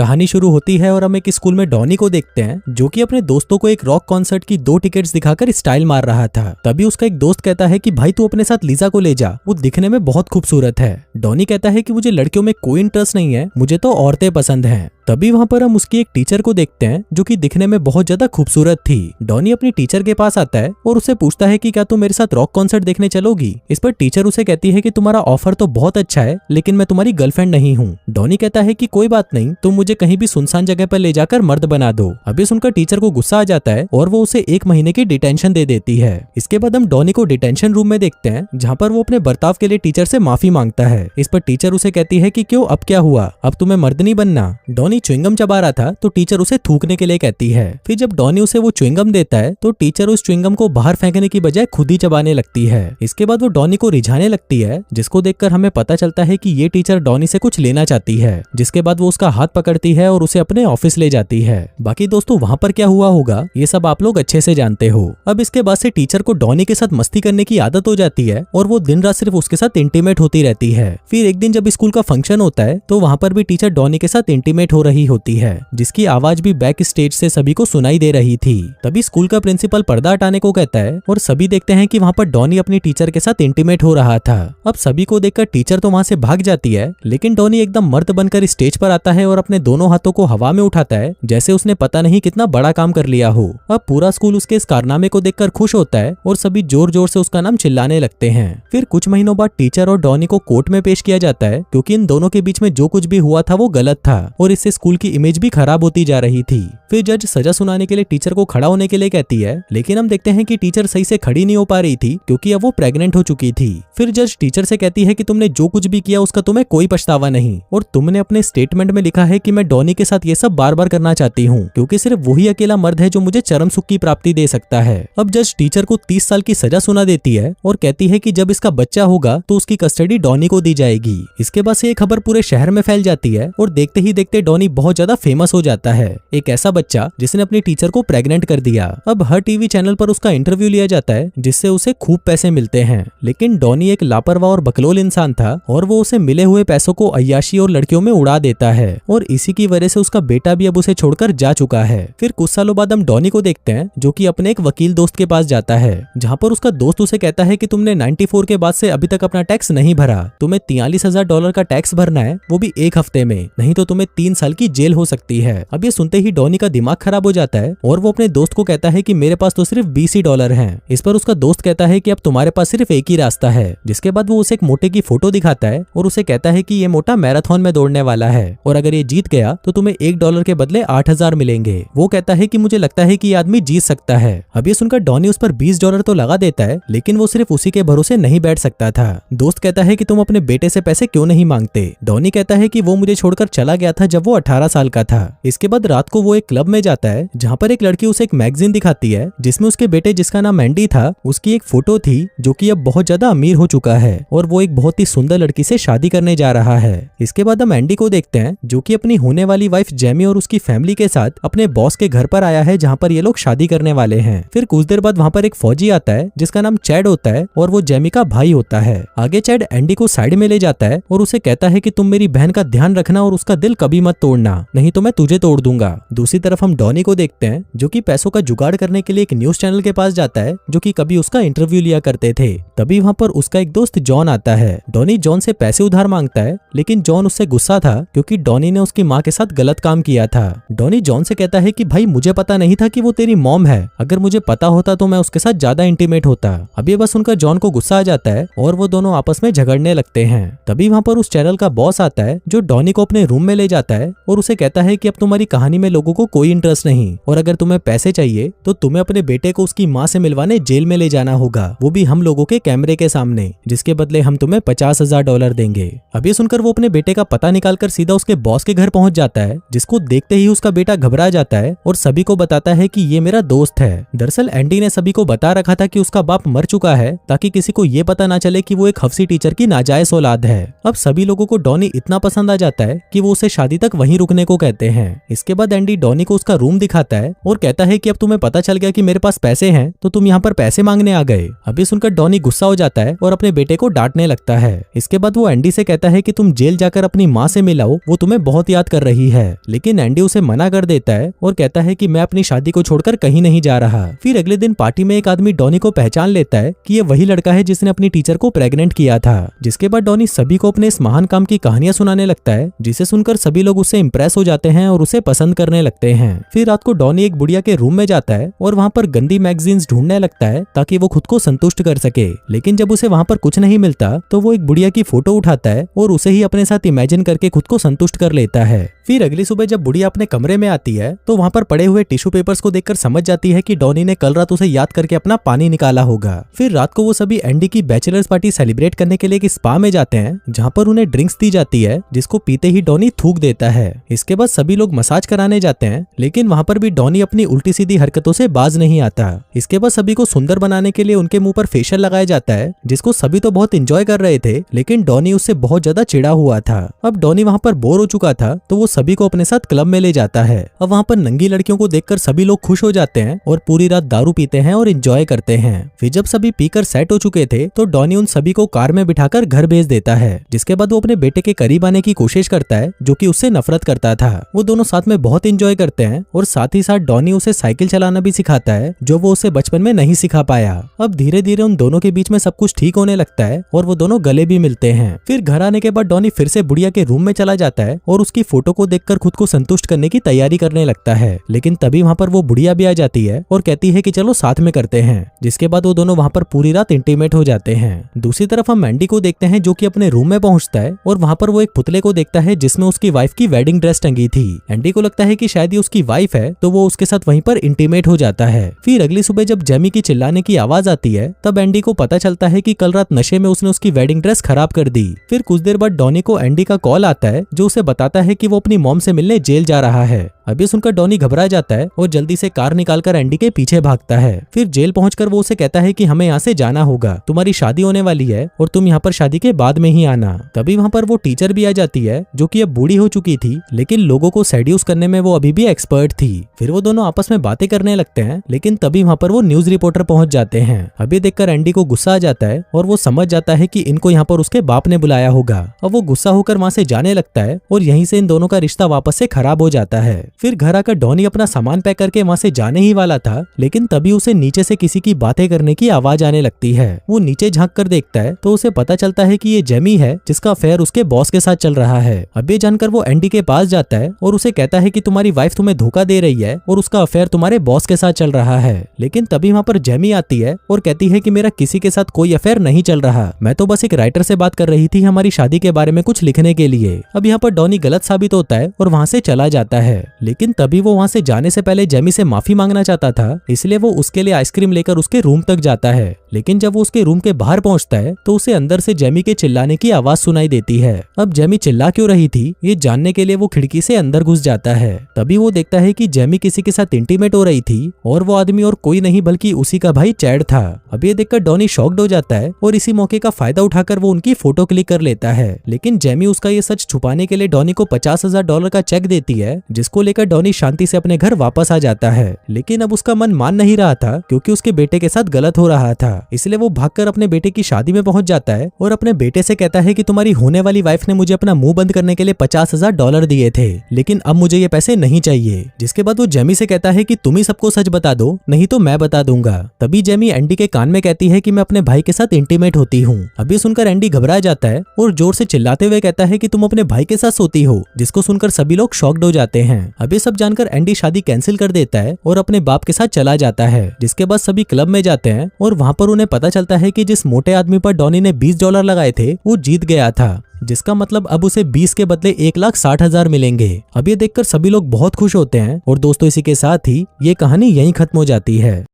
कहानी शुरू होती है और हम एक स्कूल में डॉनी को देखते हैं जो कि अपने दोस्तों को एक रॉक कॉन्सर्ट की 2 टिकट्स दिखाकर स्टाइल मार रहा था। तभी उसका एक दोस्त कहता है कि भाई तू अपने साथ लीजा को ले जा, वो दिखने में बहुत खूबसूरत है। डॉनी कहता है कि मुझे लड़कियों में कोई इंटरेस्ट नहीं है, मुझे तो औरतें पसंद हैं। तभी वहां पर हम उसकी एक टीचर को देखते हैं जो कि दिखने में बहुत ज्यादा खूबसूरत थी। डॉनी अपनी टीचर के पास आता है और उससे पूछता है कि क्या तुम मेरे साथ रॉक कॉन्सर्ट देखने चलोगी। इस पर टीचर उसे कहती है कि तुम्हारा ऑफर तो बहुत अच्छा है लेकिन मैं तुम्हारी गर्लफ्रेंड नहीं हूँ। डॉनी कहता है कि कोई बात नहीं, तुम मुझे कहीं भी सुनसान जगह पर ले जाकर मर्द बना दो। अभी सुनकर टीचर को गुस्सा आ जाता है और वो उसे 1 महीने की डिटेंशन दे देती है। इसके बाद हम डॉनी को डिटेंशन रूम में देखते हैं जहाँ पर वो अपने बर्ताव के लिए टीचर से माफी मांगता है। इस पर टीचर उसे कहती है कि क्यों, अब क्या हुआ, अब तुम्हें मर्द नहीं बनना। डॉनी च्युइंगम चबा रहा था तो टीचर उसे थूकने के लिए कहती है। फिर जब डॉनी उसे वो च्युइंगम देता है तो टीचर उस च्युइंगम को बाहर फेंकने की बजाय खुद ही चबाने लगती है। इसके बाद वो डॉनी को रिझाने लगती है, जिसको देखकर हमें पता चलता है कि ये टीचर डॉनी से कुछ लेना चाहती है। जिसके बाद वो उसका हाथ पकड़ती है और उसे अपने ऑफिस ले जाती है। बाकी दोस्तों वहाँ पर क्या हुआ होगा ये सब आप लोग अच्छे से जानते हो। अब इसके बाद से टीचर को डॉनी के साथ मस्ती करने की आदत हो जाती है और वो दिन रात सिर्फ उसके साथ इंटीमेट होती रहती है। फिर एक दिन जब स्कूल का फंक्शन होता है तो वहाँ पर भी टीचर डॉनी के साथ इंटीमेट हो रही होती है, जिसकी आवाज भी बैक स्टेज से सभी को सुनाई दे रही थी। तभी स्कूल का प्रिंसिपल पर्दा हटाने को कहता है और सभी देखते हैं कि वहाँ पर डॉनी अपनी टीचर के साथ इंटीमेट हो रहा था। अब सभी को देखकर टीचर तो वहाँ से भाग जाती है, लेकिन डॉनी एकदम मर्द बनकर स्टेज पर आता है और अपने दोनों हाथों को हवा में उठाता है जैसे उसने पता नहीं कितना बड़ा काम कर लिया हो। अब पूरा स्कूल उसके इस कारनामे को देखकर खुश होता है और सभी जोर जोर से उसका नाम चिल्लाने लगते हैं। फिर कुछ महीनों बाद टीचर और डॉनी को कोर्ट में पेश किया जाता है क्योंकि इन दोनों के बीच में जो कुछ भी हुआ था वो गलत था और इससे स्कूल की इमेज भी खराब होती जा रही थी। फिर जज सजा सुनाने के लिए टीचर को खड़ा होने के लिए कहती है, लेकिन हम देखते हैं कि टीचर सही से खड़ी नहीं हो पा रही थी क्योंकि अब वो प्रेग्नेंट हो चुकी थी। फिर जज टीचर से कहती है कि तुमने जो कुछ भी किया उसका तुम्हें कोई पछतावा नहीं और तुमने अपने स्टेटमेंट में लिखा है कि मैं डॉनी के साथ ये सब बार बार करना चाहती हूँ क्योंकि सिर्फ वही अकेला मर्द है जो मुझे चरम सुख की प्राप्ति दे सकता है। अब जज टीचर को 30 साल की सजा सुना देती है और कहती है कि जब इसका बच्चा होगा तो उसकी कस्टडी डॉनी को दी जाएगी। इसके बाद से ये खबर पूरे शहर में फैल जाती है और देखते ही देखते डॉनी बहुत ज्यादा फेमस हो जाता है, एक ऐसा बच्चा जिसने अपनी टीचर को प्रेग्नेंट कर दिया। अब हर टीवी चैनल पर उसका इंटरव्यू लिया जाता है जिससे उसे खूब पैसे मिलते हैं, लेकिन डॉनी एक लापरवाह और बकलोल इंसान था और वो उसे मिले हुए पैसों को अय्याशी और लड़कियों में उड़ा देता है और इसी की वजह से उसका बेटा भी अब उसे छोड़कर जा चुका है। फिर कुछ सालों बाद हम डॉनी को देखते हैं जो कि अपने एक वकील दोस्त के पास जाता है, जहाँ पर उसका दोस्त उसे कहता है कि तुमने 94 के बाद से अभी तक अपना टैक्स नहीं भरा, तुम्हें $43,000 का टैक्स भरना है, वो भी 1 हफ्ते में, नहीं तो तुम्हें 3 साल की जेल हो सकती है। अब ये सुनते ही डॉनी का दिमाग खराब हो जाता है और वो अपने दोस्त को कहता है कि मेरे पास तो सिर्फ $20 हैं। इस पर उसका दोस्त कहता है कि अब तुम्हारे पास सिर्फ एक ही रास्ता है। जिसके बाद वो उसे एक मोटे की फोटो दिखाता है और उसे कहता है कि ये मोटा मैराथन में दौड़ने वाला है और अगर ये जीत गया तो तुम्हें $1 के बदले 8,000 मिलेंगे। वो कहता है कि मुझे लगता है कि ये आदमी जीत सकता है। अब ये सुनकर डॉनी उस पर $20 तो लगा देता है, लेकिन वो सिर्फ उसी के भरोसे नहीं बैठ सकता था। दोस्त कहता है कि तुम अपने बेटे से पैसे क्यों नहीं मांगते। डॉनी कहता है कि वो मुझे छोड़कर चला गया था जब वो 18 साल का था। इसके बाद रात को वो एक क्लब में जाता है जहाँ पर एक लड़की उसे एक मैगजीन दिखाती है जिसमें उसके बेटे, जिसका नाम एंडी था, उसकी एक फोटो थी जो कि अब बहुत ज्यादा अमीर हो चुका है और वो एक बहुत ही सुंदर लड़की से शादी करने जा रहा है। इसके बाद हम एंडी को देखते हैं जो कि अपनी होने वाली वाइफ जेमी और उसकी फैमिली के साथ अपने बॉस के घर पर आया है जहाँ पर ये लोग शादी करने वाले हैं। फिर कुछ देर बाद वहाँ पर एक फौजी आता है जिसका नाम चैड होता है और वो जेमी का भाई होता है। आगे चैड एंडी को साइड में ले जाता है और उसे कहता है कि तुम मेरी बहन का ध्यान रखना और उसका दिल कभी मत तोड़ना, नहीं तो मैं तुझे तोड़ दूंगा। दूसरी तरफ हम डॉनी को देखते हैं जो कि पैसों का जुगाड़ करने के लिए एक न्यूज चैनल के पास जाता है जो कि कभी उसका इंटरव्यू लिया करते थे। तभी वहाँ पर उसका एक दोस्त जॉन आता है। डॉनी जॉन से पैसे उधार मांगता है, लेकिन जॉन उससे गुस्सा था क्योंकि डॉनी ने उसकी माँ के साथ गलत काम किया था। डॉनी जॉन से कहता है कि भाई मुझे पता नहीं था कि वो तेरी मॉम है, अगर मुझे पता होता तो मैं उसके साथ ज्यादा इंटीमेट होता। अब ये बस सुनकर जॉन को गुस्सा आ जाता है और वो दोनों आपस में झगड़ने लगते हैं। तभी वहाँ पर उस चैनल का बॉस आता है जो डॉनी को अपने रूम में ले जाता है और उसे कहता है कि अब तुम्हारी कहानी में लोगों को कोई इंटरेस्ट नहीं और अगर तुम्हें पैसे चाहिए तो तुम्हें अपने बेटे को उसकी माँ से मिलवाने जेल में ले जाना होगा, वो भी हम लोगों के कैमरे के सामने, जिसके बदले हम तुम्हें $50,000 देंगे। अब ये सुनकर वो अपने बेटे का पता निकालकर सीधा उसके बॉस के घर पहुंच जाता है, जिसको देखते ही उसका बेटा घबरा जाता है और सभी को बताता है कि ये मेरा दोस्त है। दरअसल एंडी ने सभी को बता रखा था कि उसका बाप मर चुका है ताकि किसी को ये पता ना चले कि वो एक हफ्सी टीचर की नाजायज औलाद है। अब सभी लोगों को डॉनी इतना पसंद आ जाता है कि वो उसे शादी तक वहीं रुकने को कहते हैं। इसके बाद एंडी डॉनी को उसका रूम दिखाता है और कहता है कि अब तुम्हें पता चल गया कि मेरे पास पैसे हैं तो तुम यहाँ पर पैसे मांगने आ गए। अभी सुनकर डॉनी गुस्सा हो जाता है और अपने बेटे को डांटने लगता है। इसके बाद वो एंडी से कहता है कि तुम जेल जाकर अपनी माँ से मिलाओ, वो तुम्हें बहुत याद कर रही है। लेकिन एंडी उसे मना कर देता है और कहता है कि मैं अपनी शादी को छोड़कर कहीं नहीं जा रहा। फिर अगले दिन पार्टी में एक आदमी डॉनी को पहचान लेता है कि ये वही लड़का है जिसने अपनी टीचर को प्रेग्नेंट किया था। जिसके बाद डॉनी सभी को अपने इस महान काम की कहानियां सुनाने लगता है, जिसे सुनकर सभी लोग उससे इंप्रेस हो जाते हैं और उसे पसंद करने लगते हैं। फिर रात को डॉनी एक बुढ़िया के रूम में जाता है और वहाँ पर गंदी मैगजीन्स ढूंढने लगता है ताकि वो खुद को संतुष्ट कर सके। लेकिन जब उसे वहाँ पर कुछ नहीं मिलता तो वो एक बुढ़िया की फोटो उठाता है और उसे ही अपने साथ इमेजिन करके खुद को संतुष्ट कर लेता है। फिर अगली सुबह जब बुढ़िया अपने कमरे में आती है तो वहाँ पर पड़े हुए टिश्यू पेपर्स को देखकर समझ जाती है कि डॉनी ने कल रात उसे याद करके अपना पानी निकाला होगा। फिर रात को वो सभी एंडी की बैचलर्स पार्टी सेलिब्रेट करने के लिए एक स्पा में जाते हैं, जहाँ पर उन्हें ड्रिंक्स दी जाती है जिसको पीते ही डॉनी थूक देता है। इसके बाद सभी लोग मसाज कराने जाते हैं, लेकिन वहाँ पर भी डॉनी अपनी उल्टी सीधी हरकतों से बाज नहीं आता। इसके बाद सभी को सुंदर बनाने के लिए उनके मुंह पर फेशियल लगाया जाता है, जिसको सभी तो बहुत एंजॉय कर रहे थे, लेकिन डॉनी उससे बहुत ज्यादा चिढ़ा हुआ था। अब डॉनी वहाँ पर बोर हो चुका था तो वो सभी को अपने साथ क्लब में ले जाता है। अब वहाँ पर नंगी लड़कियों को देखकर सभी लोग खुश हो जाते हैं और पूरी रात दारू पीते हैं और एंजॉय करते हैं। फिर जब सभी पीकर सेट हो चुके थे तो डॉनी उन सभी को कार में बिठाकर घर भेज देता है। जिसके बाद वो अपने बेटे के करीब आने की कोशिश करता है, जो कि उससे नफरत करता था। वो दोनों साथ में बहुत एंजॉय करते हैं और साथ ही साथ डॉनी उसे साइकिल चलाना भी सिखाता है, जो वो उसे बचपन में नहीं सिखा पाया। अब धीरे धीरे उन दोनों के बीच में सब कुछ ठीक होने लगता है और वो दोनों गले भी मिलते हैं। फिर घर आने के बाद डॉनी फिर से बुढ़िया के रूम में चला जाता है और उसकी फोटो को देखकर खुद को संतुष्ट करने की तैयारी करने लगता है। लेकिन तभी वहाँ पर वो बुढ़िया भी आ जाती है और कहती है कि चलो साथ में करते हैं। जिसके बाद वो दोनों वहाँ पर पूरी रात इंटीमेट हो जाते हैं। दूसरी तरफ हम मैंडी को देखते हैं, जो कि अपने रूम में पहुंचता है और वहाँ पर वो एक पुतले को देखता है जिसमें उसकी वाइफ की वेडिंग ड्रेस टंगी थी। एंडी को लगता है कि शायद ये उसकी वाइफ है, तो वो उसके साथ वहीं पर इंटीमेट हो जाता है। फिर अगली सुबह जब जेमी की चिल्लाने की आवाज आती है तब एंडी को पता चलता है कि कल रात नशे में उसने उसकी वेडिंग ड्रेस खराब कर दी। फिर कुछ देर बाद डॉनी को एंडी का कॉल आता है, जो उसे बताता है कि वो अपनी मॉम से मिलने जेल जा रहा है। अभी सुनकर डॉनी घबरा जाता है और जल्दी से कार निकालकर एंडी के पीछे भागता है। फिर जेल पहुंचकर वो उसे कहता है कि हमें यहाँ से जाना होगा, तुम्हारी शादी होने वाली है और तुम यहाँ पर शादी के बाद में ही आना। तभी वहाँ पर वो टीचर भी आ जाती है, जो कि अब बूढ़ी हो चुकी थी, लेकिन लोगों को सेड्यूस करने में वो अभी भी एक्सपर्ट थी। फिर वो दोनों आपस में बातें करने लगते हैं, लेकिन तभी वहाँ पर वो न्यूज रिपोर्टर पहुंच जाते हैं। अभी देखकर एंडी को गुस्सा आ जाता है और वो समझ जाता है कि इनको यहाँ पर उसके बाप ने बुलाया होगा। अब वो गुस्सा होकर वहाँ से जाने लगता है और यहीं से इन दोनों का रिश्ता वापस से खराब हो जाता है। फिर घर आकर डॉनी अपना सामान पैक करके वहाँ से जाने ही वाला था, लेकिन तभी उसे नीचे से किसी की बातें करने की आवाज आने लगती है। वो नीचे झांक कर देखता है तो उसे पता चलता है कि ये जेमी है, जिसका अफेयर उसके बॉस के साथ चल रहा है। अब ये जानकर वो एंडी के पास जाता है और उसे कहता है कि तुम्हारी वाइफ तुम्हें धोखा दे रही है और उसका अफेयर तुम्हारे बॉस के साथ चल रहा है। लेकिन तभी वहाँ पर जेमी आती है और कहती है कि मेरा किसी के साथ कोई अफेयर नहीं चल रहा, मैं तो बस एक राइटर से बात कर रही थी हमारी शादी के बारे में कुछ लिखने के लिए। अब यहाँ पर डॉनी गलत साबित होता है और वहाँ से चला जाता है। लेकिन तभी वो वहाँ से जाने से पहले जेमी से माफी मांगना चाहता था, इसलिए वो उसके लिए आइसक्रीम लेकर उसके रूम तक जाता है। लेकिन जब वो उसके रूम के बाहर पहुंचता है तो उसे अंदर से जेमी के चिल्लाने की आवाज सुनाई देती है। अब जेमी चिल्ला क्यों रही थी ये जानने के लिए वो खिड़की से अंदर घुस जाता है। तभी वो देखता है कि जेमी किसी के साथ इंटीमेट हो रही थी और वो आदमी और कोई नहीं बल्कि उसी का भाई चैड था। अब ये देखकर डॉनी शॉक्ड हो जाता है और इसी मौके का फायदा उठाकर वो उनकी फोटो क्लिक कर लेता है। लेकिन जेमी उसका ये सच छुपाने के लिए डॉनी को $50,000 का चेक देती है, जिसको लेकर डॉनी शांति से अपने घर वापस आ जाता है। लेकिन अब उसका मन मान नहीं रहा था, क्योंकि उसके बेटे के साथ गलत हो रहा था। इसलिए वो भागकर अपने बेटे की शादी में पहुंच जाता है और अपने बेटे से कहता है कि तुम्हारी होने वाली वाइफ ने मुझे अपना मुंह बंद करने के लिए $50,000 दिए थे, लेकिन अब मुझे ये पैसे नहीं चाहिए। जिसके बाद वो जेमी से कहता है कि तुम ही सबको सच बता दो, नहीं तो मैं बता दूंगा। तभी जेमी एंडी के कान में कहती है कि मैं अपने भाई के साथ इंटीमेट होती हूँ। अभी सुनकर एंडी घबरा जाता है और जोर से चिल्लाते हुए कहता है कि तुम अपने भाई के साथ सोती हो, जिसको सुनकर सभी लोग शॉक्ड हो जाते हैं। अभी सब जानकर एंडी शादी कैंसिल कर देता है और अपने बाप के साथ चला जाता है। जिसके बाद सभी क्लब में जाते हैं और वहाँ पर उन्हें पता चलता है कि जिस मोटे आदमी पर डॉनी ने $20 लगाए थे वो जीत गया था, जिसका मतलब अब उसे 20 के बदले 1,60,000 मिलेंगे। अब ये देखकर सभी लोग बहुत खुश होते हैं। और दोस्तों इसी के साथ ही ये कहानी यहीं खत्म हो जाती है।